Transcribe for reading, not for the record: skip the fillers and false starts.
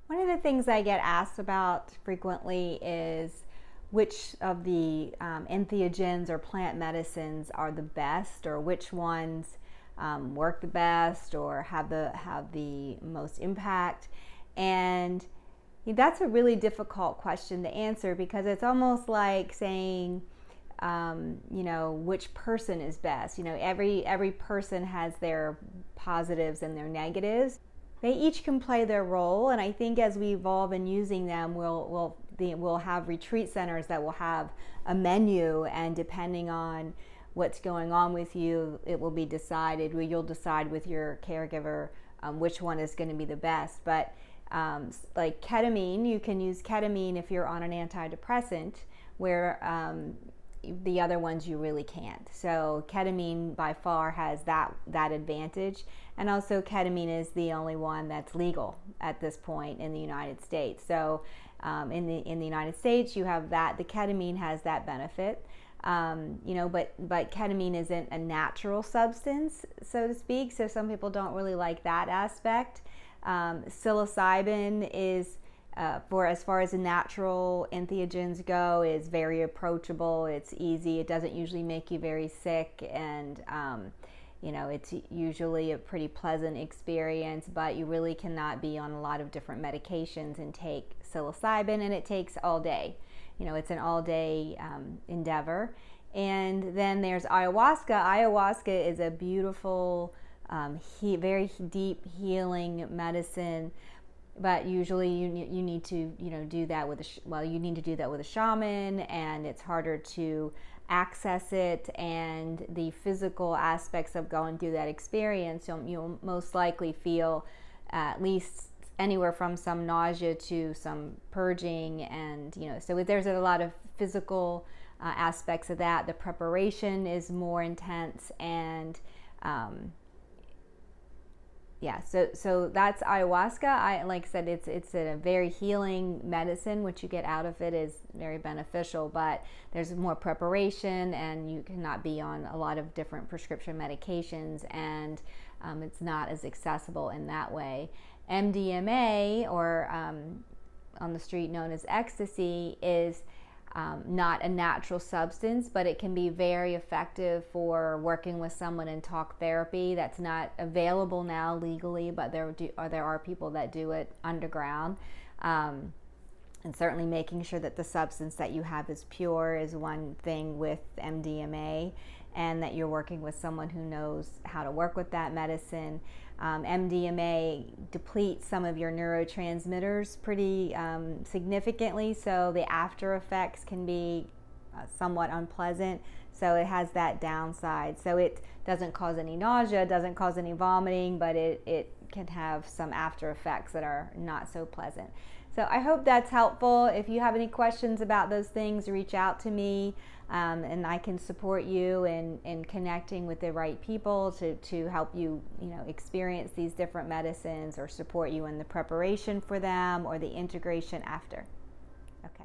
One of the things I get asked about frequently is which of the entheogens or plant medicines are the best, or which ones work the best or have the most impact. And that's a really difficult question to answer, because it's almost like saying, which person is best. Every person has their positives and their negatives. They each can play their role, and I think as we evolve in using them, we'll have retreat centers that will have a menu, and depending on what's going on with you, it will be decided. You'll decide with your caregiver which one is going to be the best. But like ketamine, you can use ketamine if you're on an antidepressant, where the other ones you really can't. So ketamine by far has that advantage, and also ketamine is the only one that's legal at this point in the United States. So in the United States, you have that. The ketamine has that benefit, but ketamine isn't a natural substance, so to speak. So some people don't really like that aspect. Psilocybin is, for as far as the natural entheogens go, is very approachable. It's easy. It doesn't usually make you very sick, and it's usually a pretty pleasant experience. But you really cannot be on a lot of different medications and take psilocybin, and it takes all day. It's an all-day endeavor. And then there's ayahuasca. Ayahuasca is a beautiful, very deep healing medicine. But usually you need to do that with a shaman, and it's harder to access it, and the physical aspects of going through that experience, you'll most likely feel at least anywhere from some nausea to some purging, and so there's a lot of physical aspects of that. The preparation is more intense, and so that's ayahuasca. Like I said, it's a very healing medicine. What you get out of it is very beneficial, but there's more preparation, and you cannot be on a lot of different prescription medications, and it's not as accessible in that way. MDMA, or on the street known as ecstasy, is not a natural substance, but it can be very effective for working with someone in talk therapy. That's not available now legally, but there are people that do it underground. And certainly making sure that the substance that you have is pure is one thing with MDMA, and that you're working with someone who knows how to work with that medicine. MDMA depletes some of your neurotransmitters pretty significantly, so the after effects can be somewhat unpleasant. So it has that downside. So it doesn't cause any nausea, doesn't cause any vomiting, but it can have some after effects that are not so pleasant. So I hope that's helpful. If you have any questions about those things, reach out to me, and I can support you in connecting with the right people to help you, experience these different medicines, or support you in the preparation for them or the integration after. Okay.